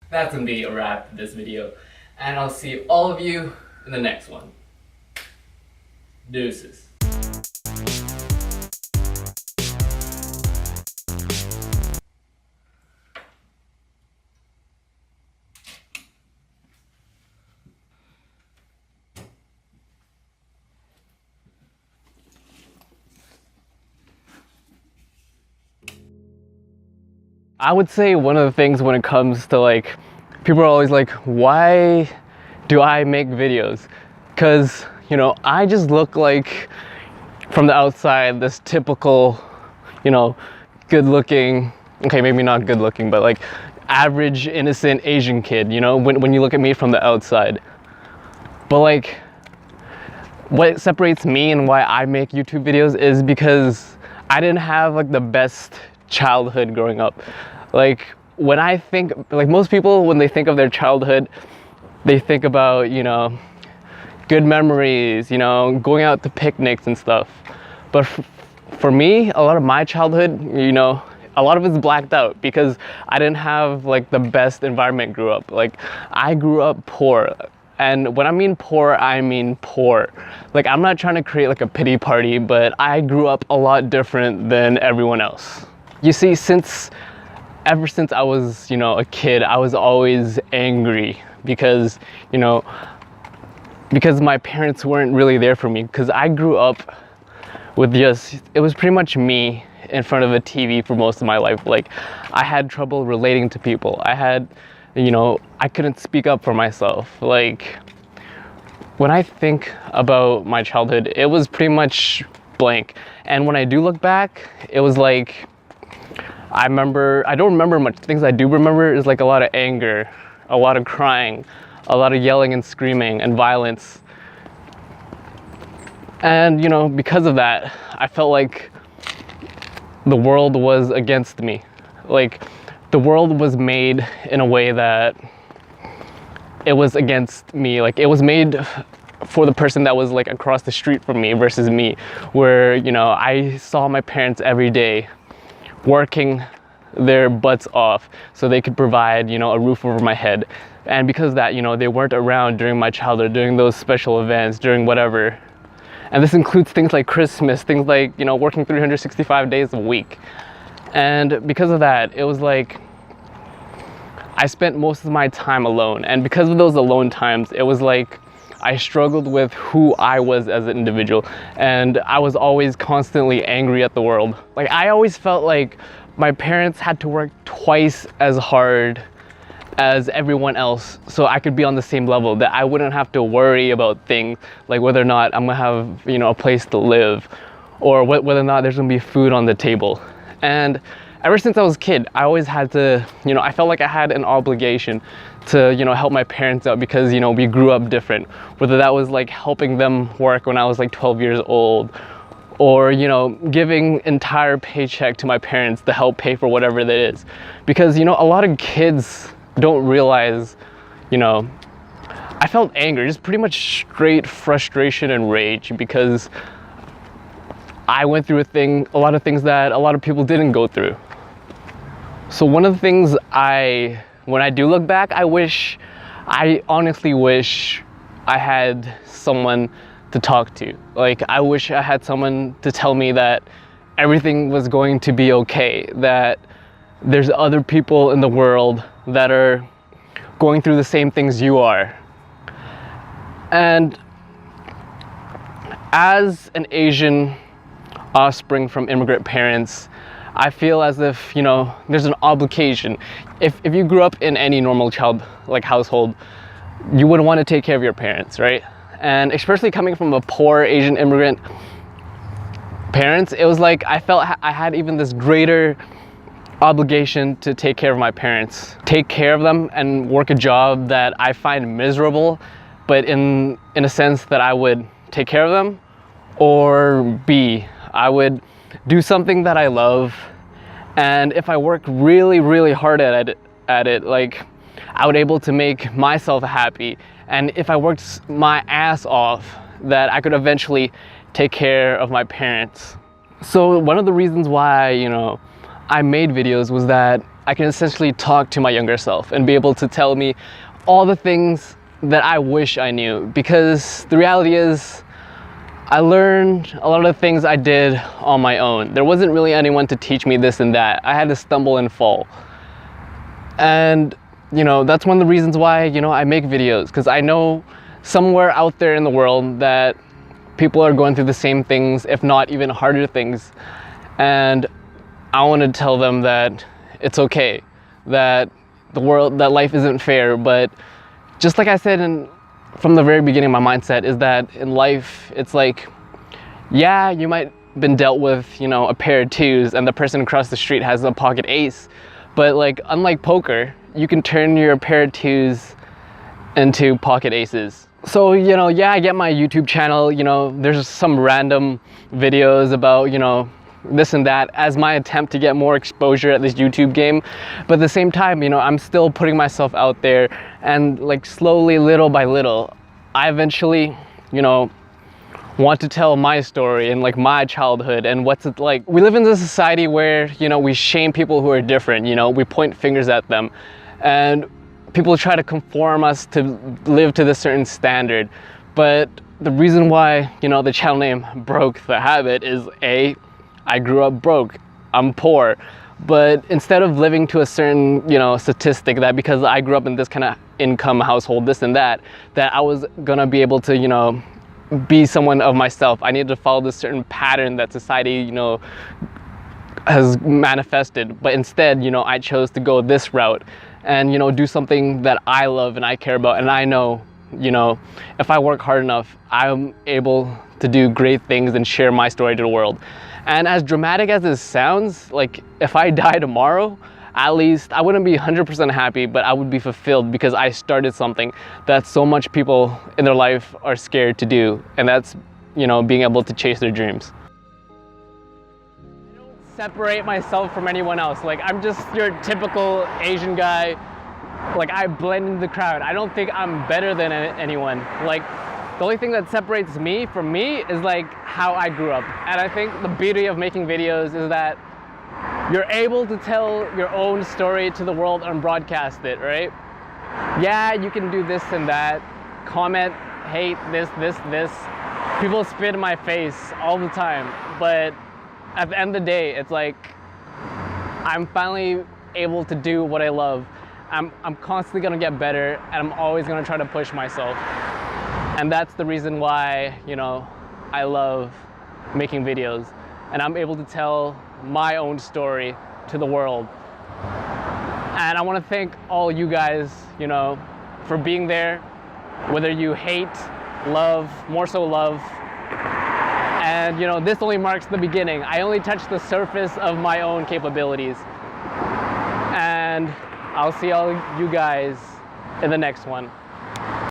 That's gonna be a wrap for this video, and I'll see all of you in the next one. Deuces. I would say one of the things when it comes to like, people are always like, why do I make videos? Because, you know, I just look like, from the outside, this typical, you know, good looking, okay, maybe not good looking, but like average, innocent Asian kid, you know, when you look at me from the outside. But like, what separates me and why I make YouTube videos is because I didn't have like the best childhood growing up. Like when I think, like most people, when they think of their childhood, they think about, you know, good memories, you know, going out to picnics and stuff. But for me, a lot of my childhood, you know, a lot of it's blacked out because I didn't have like the best environment grew up. Like I grew up poor. And when I mean poor, I mean poor. Like I'm not trying to create like a pity party, but I grew up a lot different than everyone else. You see, ever since I was, you know, a kid, I was always angry because, you know, because my parents weren't really there for me. Because I grew up with it was pretty much me in front of a TV for most of my life. Like I had trouble relating to people. You know, I couldn't speak up for myself. Like when I think about my childhood, it was pretty much blank. And when I do look back, it was like, I don't remember much. Things I do remember is like a lot of anger, a lot of crying, a lot of yelling and screaming and violence. And you know, because of that, I felt like the world was against me. Like the world was made in a way that it was against me. Like it was made for the person that was like across the street from me versus me, where, you know, I saw my parents every day working their butts off so they could provide, you know, a roof over my head. And because of that, you know, they weren't around during my childhood, during those special events, during whatever. And this includes things like Christmas, things like, you know, working 365 days a week. And because of that, it was like I spent most of my time alone. And because of those alone times, it was like I struggled with who I was as an individual. And I was always constantly angry at the world. Like I always felt like my parents had to work twice as hard as everyone else so I could be on the same level, that I wouldn't have to worry about things like whether or not I'm gonna have, you know, a place to live, or whether or not there's gonna be food on the table. And ever since I was a kid, I always had to, you know, I felt like I had an obligation to, you know, help my parents out because, you know, we grew up different. Whether that was like helping them work when I was like 12 years old, or, you know, giving entire paycheck to my parents to help pay for whatever that is. Because, you know, a lot of kids don't realize, you know, I felt anger, just pretty much straight frustration and rage because I went through a lot of things that a lot of people didn't go through. So one of the things when I do look back, I honestly wish I had someone to talk to. Like I wish I had someone to tell me that everything was going to be okay, that there's other people in the world that are going through the same things you are. And as an Asian offspring from immigrant parents, I feel as if, you know, there's an obligation. If you grew up in any normal child like household, you would want to take care of your parents, right? And especially coming from a poor Asian immigrant parents, it was like I felt I had even this greater obligation to take care of my parents, take care of them and work a job that I find miserable, but in a sense that I would take care of them, or B, I would do something that I love, and if I work really, really hard at it, like I would able to make myself happy, and if I worked my ass off, that I could eventually take care of my parents. So one of the reasons why, you know, I made videos was that I can essentially talk to my younger self and be able to tell me all the things that I wish I knew. Because the reality is, I learned a lot of the things I did on my own. There wasn't really anyone to teach me this and that. I had to stumble and fall. And, you know, that's one of the reasons why, you know, I make videos. Because I know somewhere out there in the world that people are going through the same things, if not even harder things. And I want to tell them that it's okay, that that life isn't fair. But just like I said from the very beginning, my mindset is that in life, it's like, yeah, you might have been dealt with, you know, a pair of twos and the person across the street has a pocket ace. But like, unlike poker, you can turn your pair of twos into pocket aces. So, you know, yeah, I get my YouTube channel, you know, there's some random videos about, you know, this and that as my attempt to get more exposure at this YouTube game. But at the same time, you know, I'm still putting myself out there, and like slowly, little by little, I eventually, you know, want to tell my story and like my childhood and what's it like. We live in this society where, you know, we shame people who are different, you know, we point fingers at them, and people try to conform us to live to this certain standard. But the reason why, you know, the channel name Broke the Habit is I grew up broke, I'm poor. But instead of living to a certain, you know, statistic that because I grew up in this kind of income household, this and that I was gonna be able to, you know, be someone of myself. I needed to follow this certain pattern that society, you know, has manifested. But instead, you know, I chose to go this route and, you know, do something that I love and I care about. And I know, you know, if I work hard enough, I'm able to do great things and share my story to the world. And as dramatic as this sounds, like if I die tomorrow, at least I wouldn't be 100% happy, but I would be fulfilled because I started something that so much people in their life are scared to do. And that's, you know, being able to chase their dreams. I don't separate myself from anyone else. Like, I'm just your typical Asian guy. Like, I blend into the crowd. I don't think I'm better than anyone. Like, the only thing that separates me from me is like how I grew up. And I think the beauty of making videos is that you're able to tell your own story to the world and broadcast it, right? Yeah, you can do this and that, comment, hate, this. People spit in my face all the time. But at the end of the day, it's like, I'm finally able to do what I love. I'm constantly gonna get better, and I'm always gonna try to push myself. And that's the reason why, you know, I love making videos, and I'm able to tell my own story to the world. And I want to thank all you guys, you know, for being there, whether you hate, love, more so love. And, you know, this only marks the beginning. I only touched the surface of my own capabilities. And I'll see all you guys in the next one.